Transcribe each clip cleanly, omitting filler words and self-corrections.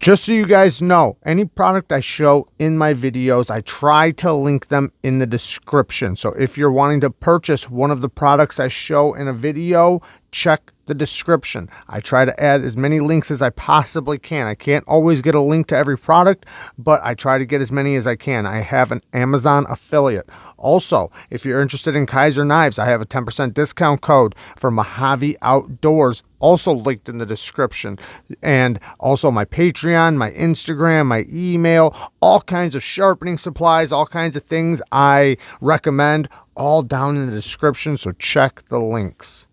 Just so you guys know, any product I show in my videos, I try to link them in the description. So if you're wanting to purchase one of the products I show in a video, check the description. I try to add as many links as I possibly can. I can't always get a link to every product, but I try to get as many as I can. I have an Amazon affiliate. Also, if you're interested in Kizer knives, I have a 10% discount code for Mojave Outdoors, also linked in the description. And also my Patreon, my Instagram, my email, all kinds of sharpening supplies, all kinds of things I recommend, all down in the description, so check the links.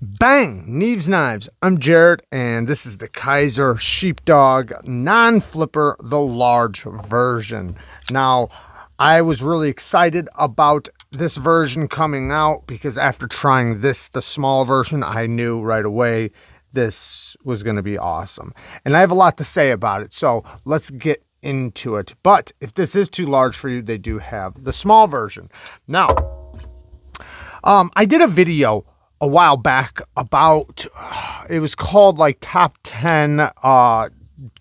Bang! Neeves Knives. I'm Jared, and this is the Kizer Sheepdog non-flipper, the large version. Now, I was really excited about this version coming out because after trying this, the small version, I knew right away this was going to be awesome. And I have a lot to say about it, so let's get into it. But if this is too large for you, they do have the small version. Now, I did a video a while back about, it was called like top 10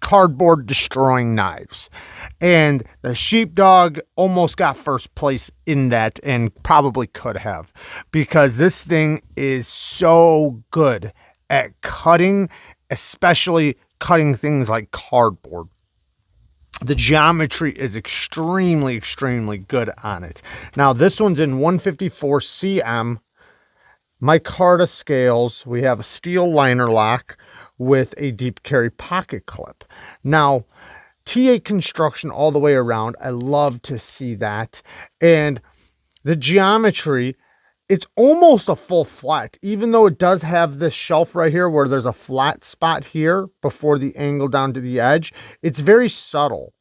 cardboard destroying knives, and the Sheepdog almost got first place in that, and probably could have, because this thing is so good at cutting, especially cutting things like cardboard. The geometry is extremely good on it. Now this one's in 154 cm micarta scales. We have a steel liner lock with a deep carry pocket clip. Now, T8 construction all the way around. I love to see that. And the geometry, it's almost a full flat, even though it does have this shelf right here where there's a flat spot here before the angle down to the edge. It's very subtle.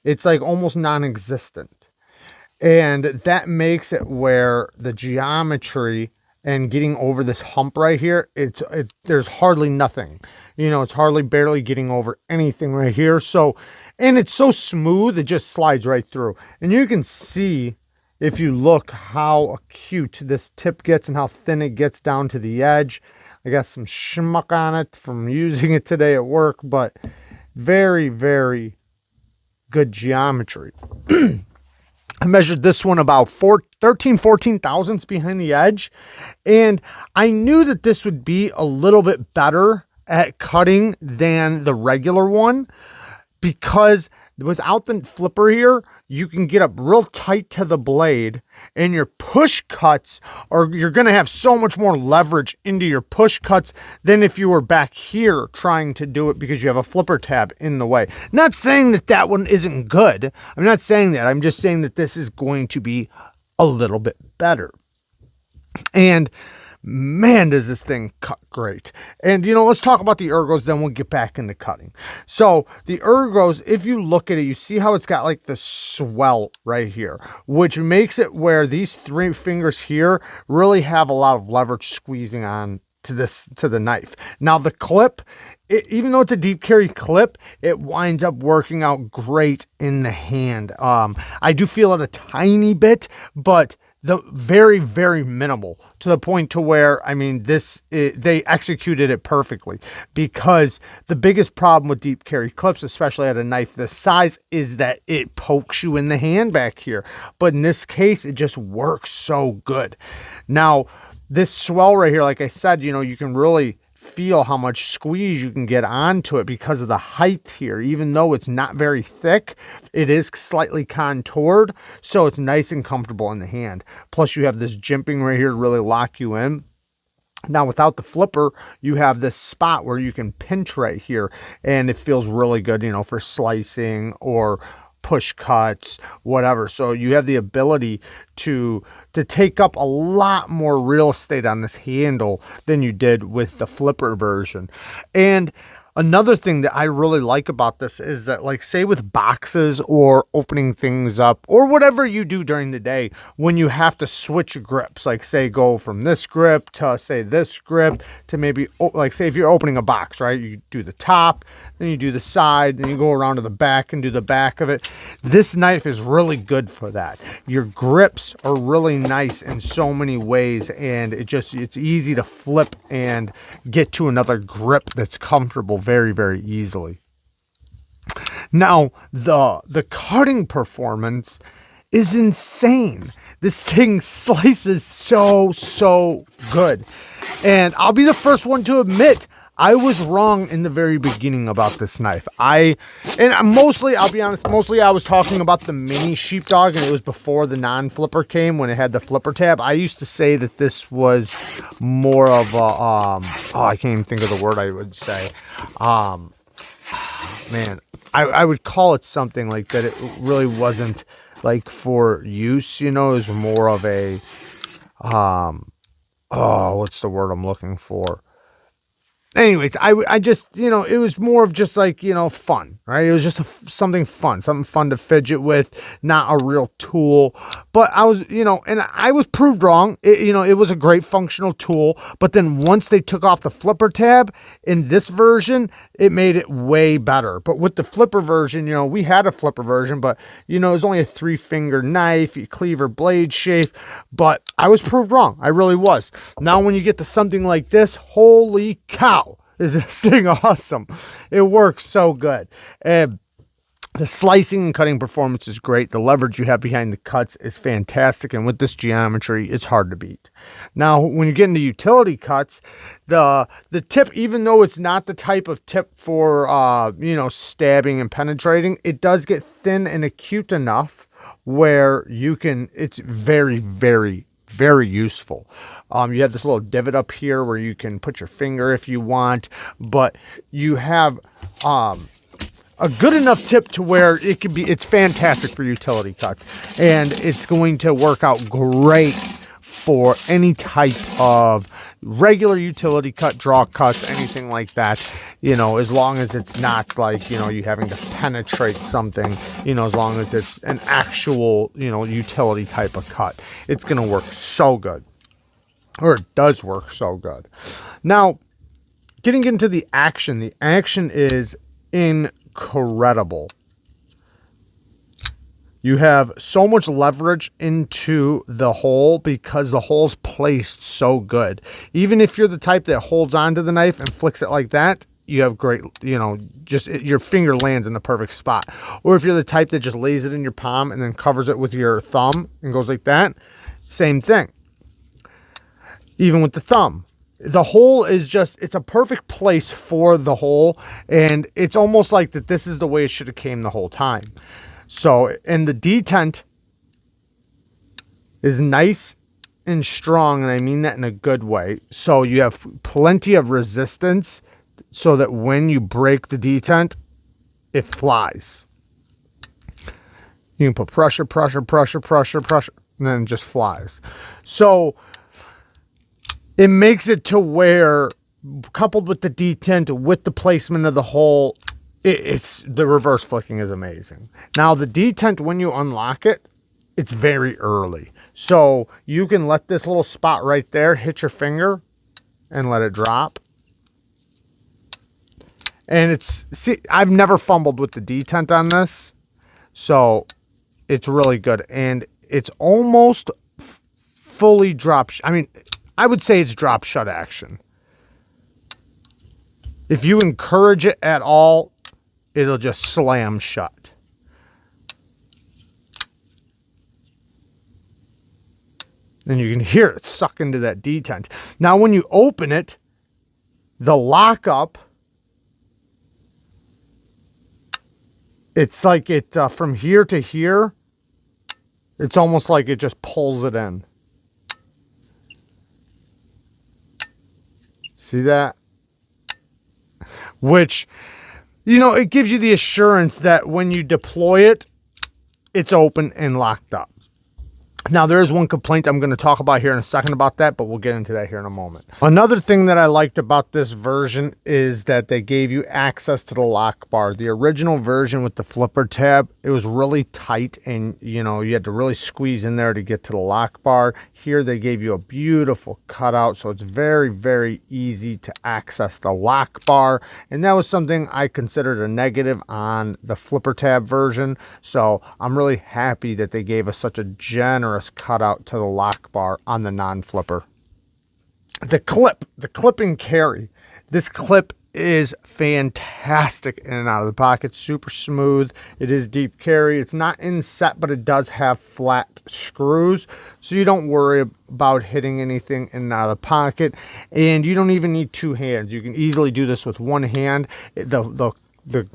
It's like almost non-existent. And that makes it where the geometry and getting over this hump right here, there's hardly nothing. You know, it's barely getting over anything right here. So, and it's so smooth, it just slides right through. And you can see, if you look, how acute this tip gets and how thin it gets down to the edge. I got some schmuck on it from using it today at work, but very good geometry. I measured this one about 14 thousandths behind the edge, and I knew that this would be a little bit better at cutting than the regular one, because without the flipper here, you can get up real tight to the blade, and your push cuts, or you're going to have so much more leverage into your push cuts than if you were back here trying to do it because you have a flipper tab in the way. Not saying that that one isn't good. I'm not saying that. I'm just saying that this is going to be a little bit better. And man, does this thing cut great. And, you know, let's talk about the Ergos, then we'll get back into cutting. So the Ergos, if you look at it, you see how it's got like the swell right here, which makes it where these three fingers here really have a lot of leverage squeezing on to the knife. Now the clip, even though it's a deep carry clip, it winds up working out great in the hand. I do feel it a tiny bit, but very minimal, to the point to where, I mean, they executed it perfectly, because the biggest problem with deep carry clips, especially at a knife this size, is that it pokes you in the hand back here. But in this case, it just works so good. Now, this swell right here, like I said, you know, you can really feel how much squeeze you can get onto it because of the height here. Even though it's not very thick, it is slightly contoured, so it's nice and comfortable in the hand. Plus you have this jimping right here to really lock you in. Now without the flipper, you have this spot where you can pinch right here, and it feels really good, you know, for slicing or push cuts, whatever. So you have the ability to take up a lot more real estate on this handle than you did with the flipper version. And another thing that I really like about this is that, like, say with boxes or opening things up or whatever you do during the day, when you have to switch grips, like say go from this grip to say this grip to maybe, like say if you're opening a box, right? You do the top, then you do the side, then you go around to the back and do the back of it. This knife is really good for that. Your grips are really nice in so many ways, and it's easy to flip and get to another grip that's comfortable very, very easily. Now, the cutting performance is insane. This thing slices so good. And I'll be the first one to admit, I was wrong in the very beginning about this knife. I'll be honest, mostly I was talking about the mini Sheepdog, and it was before the non-flipper came, when it had the flipper tab. I used to say that this was more of a, I can't even think of the word I would say. Man, I would call it something like that. It really wasn't like for use, you know. It was more of a, what's the word I'm looking for? Anyways, I just, you know, it was more of just like, you know, fun, right? It was just something fun to fidget with, not a real tool. But I was, you know, and I was proved wrong. You know, it was a great functional tool. But then once they took off the flipper tab in this version, it made it way better. But with the flipper version, you know, we had a flipper version, but, you know, it was only a 3-finger knife, cleaver blade shape. But I was proved wrong. I really was. Now, when you get to something like this, holy cow. Is this thing awesome? It works so good. And the slicing and cutting performance is great. The leverage you have behind the cuts is fantastic. And with this geometry, it's hard to beat. Now, when you get into utility cuts, the tip, even though it's not the type of tip for, you know, stabbing and penetrating, it does get thin and acute enough where you can, it's very useful. You have this little divot up here where you can put your finger if you want, but you have a good enough tip to where it can be, it's fantastic for utility cuts, and it's going to work out great for any type of regular utility cut, draw cuts, anything like that, you know, as long as it's not like, you know, you having to penetrate something, you know, as long as it's an actual, you know, utility type of cut, it's going to work so good, or it does work so good. Now, getting into the action is incredible. You have so much leverage into the hole because the hole's placed so good. Even if you're the type that holds onto the knife and flicks it like that, you have great, you know, just your finger lands in the perfect spot. Or if you're the type that just lays it in your palm and then covers it with your thumb and goes like that, same thing. Even with the thumb. The hole is just, it's a perfect place for the hole, and it's almost like that this is the way it should have came the whole time. So, and the detent is nice and strong, and I mean that in a good way. So you have plenty of resistance so that when you break the detent, it flies. You can put pressure, and then it just flies. So it makes it to where, coupled with the detent, with the placement of the hole, it's the reverse flicking is amazing. Now the detent, when you unlock it, it's very early. So you can let this little spot right there hit your finger and let it drop. And it's, see, I've never fumbled with the detent on this. So it's really good. And it's almost fully drop. I mean, I would say it's drop shut action. If you encourage it at all, it'll just slam shut. And you can hear it suck into that detent. Now, when you open it, the lockup, it's like it, from here to here, it's almost like it just pulls it in. See that? Which, you know, it gives you the assurance that when you deploy it, it's open and locked up. Now, there is one complaint I'm going to talk about here in a second about that, but we'll get into that here in a moment. Another thing that I liked about this version is that they gave you access to the lock bar. The original version with the flipper tab, it was really tight, and, you know, you had to really squeeze in there to get to the lock bar. Here, they gave you a beautiful cutout, so it's very easy to access the lock bar. And that was something I considered a negative on the flipper tab version. So I'm really happy that they gave us such a generous cutout to the lock bar on the non-flipper. The clip and carry. This clip is fantastic in and out of the pocket. Super smooth. It is deep carry. It's not inset, but it does have flat screws, so you don't worry about hitting anything in and out of the pocket. And you don't even need two hands. You can easily do this with one hand. The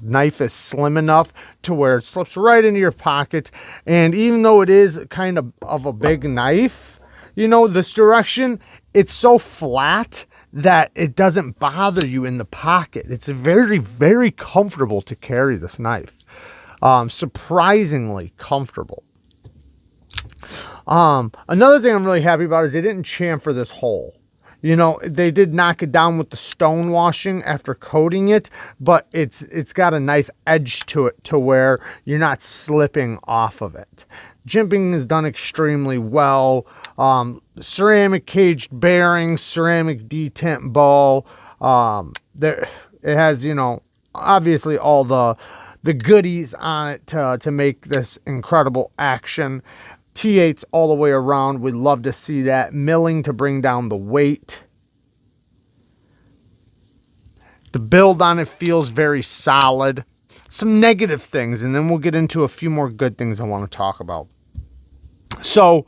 knife is slim enough to where it slips right into your pocket. And even though it is kind of a big knife, you know, this direction, it's so flat that it doesn't bother you in the pocket. It's very, very comfortable to carry this knife. Surprisingly comfortable. Another thing I'm really happy about is they didn't chamfer this hole. You know, they did knock it down with the stone washing after coating it, but it's got a nice edge to it to where you're not slipping off of it. Jimping is done extremely well. Ceramic caged bearings, ceramic detent ball. It has, you know, obviously all the goodies on it to make this incredible action. T8s all the way around. We'd love to see that. Milling to bring down the weight. The build on it feels very solid. Some negative things, and then we'll get into a few more good things I want to talk about. So,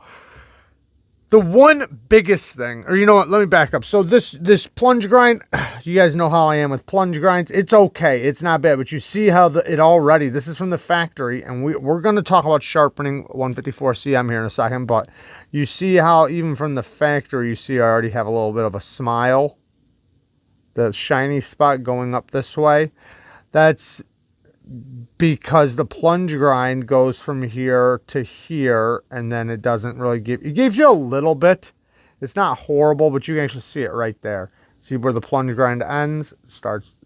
the one biggest thing, or you know what, let me back up. So this plunge grind, you guys know how I am with plunge grinds. It's okay. It's not bad, but you see how it already, this is from the factory, and we're going to talk about sharpening 154 cm here in a second, but you see how even from the factory, you see I already have a little bit of a smile. The shiny spot going up this way. That's because the plunge grind goes from here to here, and then it doesn't really give, it gives you a little bit. It's not horrible, but you can actually see it right there. See where the plunge grind ends? Starts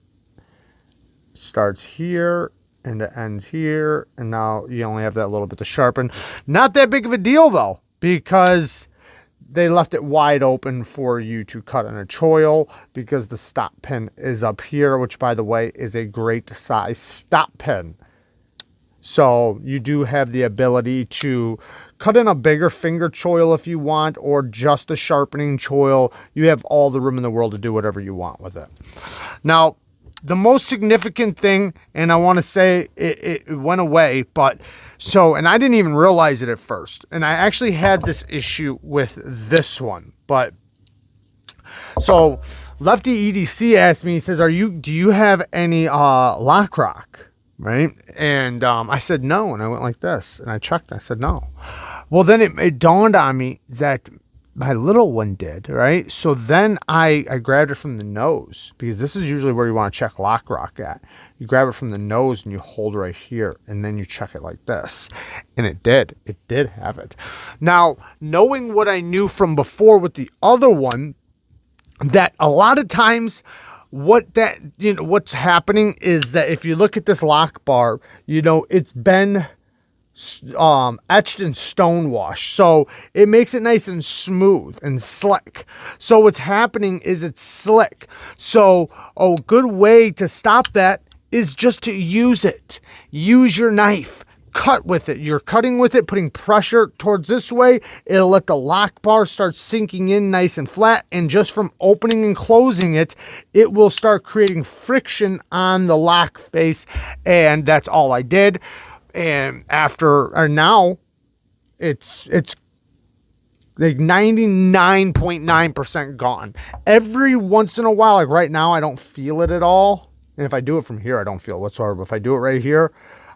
here, and it ends here, and now you only have that little bit to sharpen. Not that big of a deal though, because they left it wide open for you to cut in a choil, because the stop pin is up here, which by the way is a great size stop pin. So you do have the ability to cut in a bigger finger choil if you want, or just a sharpening choil. You have all the room in the world to do whatever you want with it. Now, the most significant thing, and I want to say it went away, but so, and I didn't even realize it at first. And I actually had this issue with this one, but so Lefty EDC asked me, he says, do you have any lock rock? Right? And I said no, and I went like this, and I checked, I said no. Well, then it dawned on me that my little one did, right? So then I grabbed it from the nose, because this is usually where you want to check lock rock at. You grab it from the nose and you hold right here, and then you check it like this. And it did have it. Now, knowing what I knew from before with the other one, that a lot of times what's happening is that if you look at this lock bar, you know, it's been etched and stone wash, so it makes it nice and smooth and slick. So what's happening is it's slick. So a good way to stop that is just to use it. Use your knife. Cut with it. You're cutting with it, putting pressure towards this way. It'll let the lock bar start sinking in nice and flat, and just from opening and closing it, it will start creating friction on the lock face. And that's all I did. And now it's like 99.9% gone. Every once in a while, like right now, I don't feel it at all. And if I do it from here, I don't feel it whatsoever. But if I do it right here,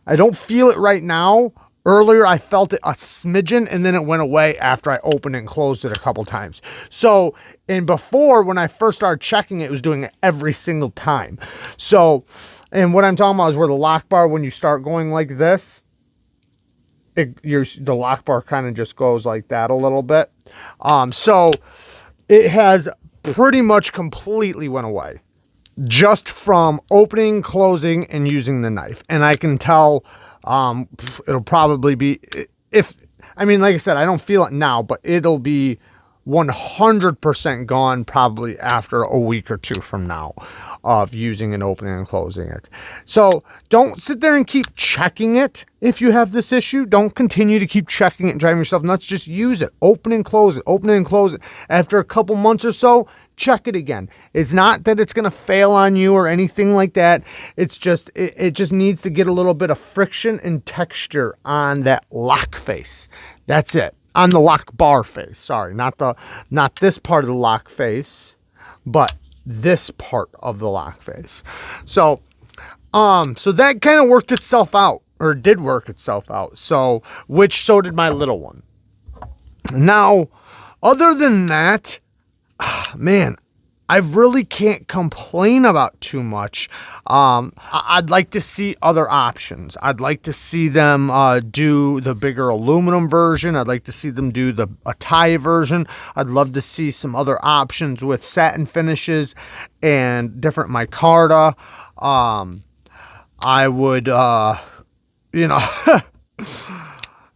I don't feel it right now. Earlier, I felt it a smidgen, and then it went away after I opened and closed it a couple times. So, and before, when I first started checking it was doing it every single time. So, and what I'm talking about is where the lock bar, when you start going like this, the lock bar kind of just goes like that a little bit. So it has pretty much completely went away just from opening, closing, and using the knife. And I can tell it'll probably be, I mean, like I said, I don't feel it now, but it'll be 100% gone probably after a week or two from now of using and opening and closing it. So don't sit there and keep checking it. If you have this issue, don't continue to keep checking it and driving yourself nuts. Just use it. Open and close it. Open and close it. After a couple months or so, check it again. It's not that it's going to fail on you or anything like that. It's just, it just needs to get a little bit of friction and texture on that lock face. That's it. On the lock bar face. Sorry, not this part of the lock face, but this part of the lock face. So, so that kind of worked itself out, or did work itself out. So did my little one. Now, other than that, man, I really can't complain about too much. I'd like to see other options. I'd like to see them do the bigger aluminum version. I'd like to see them do a tie version. I'd love to see some other options with satin finishes and different micarta. I would, you know,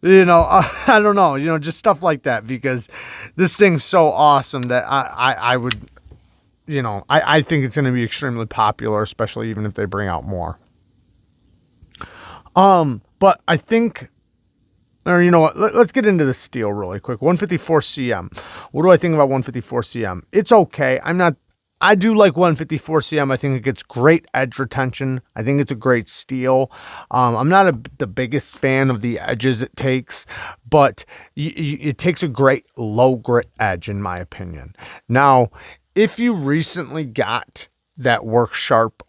I don't know, just stuff like that, because this thing's so awesome that I would, I think it's going to be extremely popular, especially even if they bring out more. But I think, or you know what, let's get into the steel really quick. 154 CM. What do I think about 154 CM? It's okay. I do like 154 CM. I think it gets great edge retention. I think it's a great steel. I'm not the biggest fan of the edges it takes, but it takes a great low grit edge, in my opinion. Now, if you recently got that Work Sharp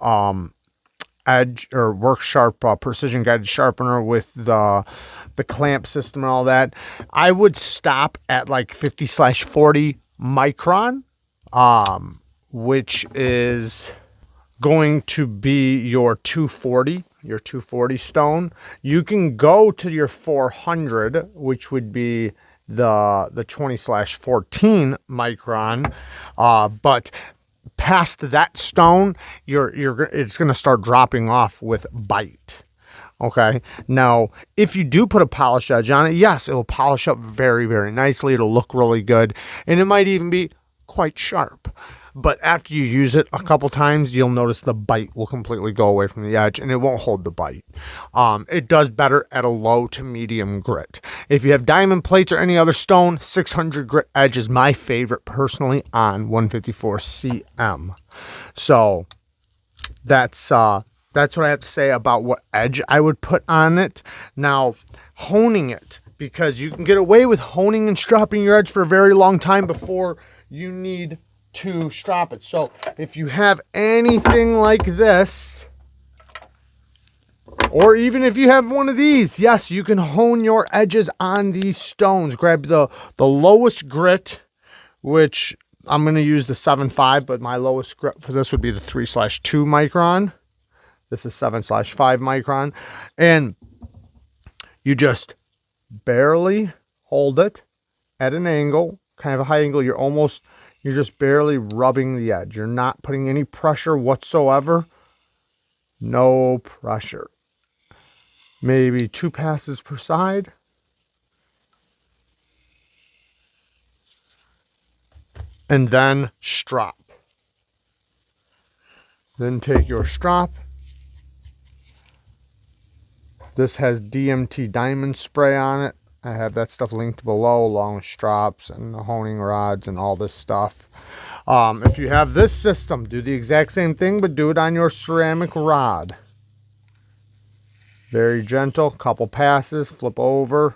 edge, or Work Sharp precision guided sharpener with the clamp system and all that, I would stop at like 50/40 micron. Which is going to be your 240 stone. You can go to your 400, which would be the 20/14 micron, but past that stone, it's going to start dropping off with bite. Okay. Now, if you do put a polished edge on it, yes, it will polish up very, very nicely. It'll look really good, and it might even be quite sharp. But after you use it a couple times, you'll notice the bite will completely go away from the edge, and it won't hold the bite. It does better at a low to medium grit. If you have diamond plates or any other stone, 600 grit edge is my favorite personally on 154 CM. So that's what I have to say about what edge I would put on it. Now, honing it, because you can get away with honing and stropping your edge for a very long time before you need to strop it. So if you have anything like this, or even if you have one of these, yes, you can hone your edges on these stones. Grab the lowest grit, which I'm going to use the 7.5, but my lowest grit for this would be the 3/2 micron. This is 7/5 micron. And you just barely hold it at an angle, kind of a high angle. You're just barely rubbing the edge. You're not putting any pressure whatsoever. No pressure. Maybe 2 passes per side. And then strop. Then take your strop. This has DMT diamond spray on it. I have that stuff linked below, along with strops and the honing rods and all this stuff. If you have this system, do the exact same thing, but do it on your ceramic rod. Very gentle, couple passes, flip over.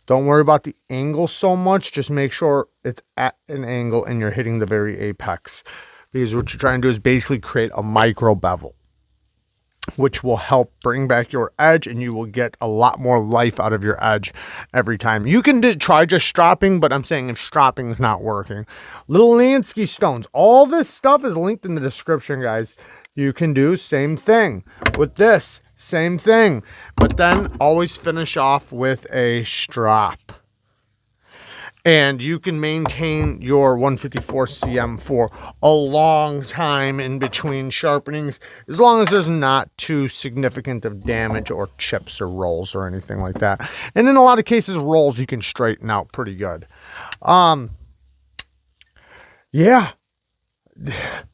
Don't worry about the angle so much. Just make sure it's at an angle and you're hitting the very apex. Because what you're trying to do is basically create a micro bevel, which will help bring back your edge, and you will get a lot more life out of your edge every time. You can try just stropping, but I'm saying if stropping is not working. Little LANSKY stones. All this stuff is linked in the description, guys. You can do same thing with this. Same thing. But then always finish off with a strop. And you can maintain your 154 CM for a long time in between sharpenings, as long as there's not too significant of damage or chips or rolls or anything like that. And in a lot of cases, rolls you can straighten out pretty good. Yeah.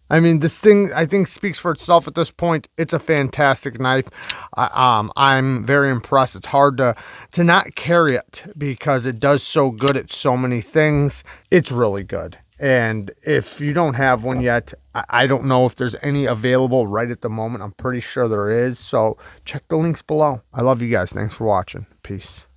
I mean, this thing, I think, speaks for itself at this point. It's a fantastic knife. I'm very impressed. It's hard to not carry it because it does so good at so many things. It's really good. And if you don't have one yet, I don't know if there's any available right at the moment. I'm pretty sure there is. So check the links below. I love you guys. Thanks for watching. Peace.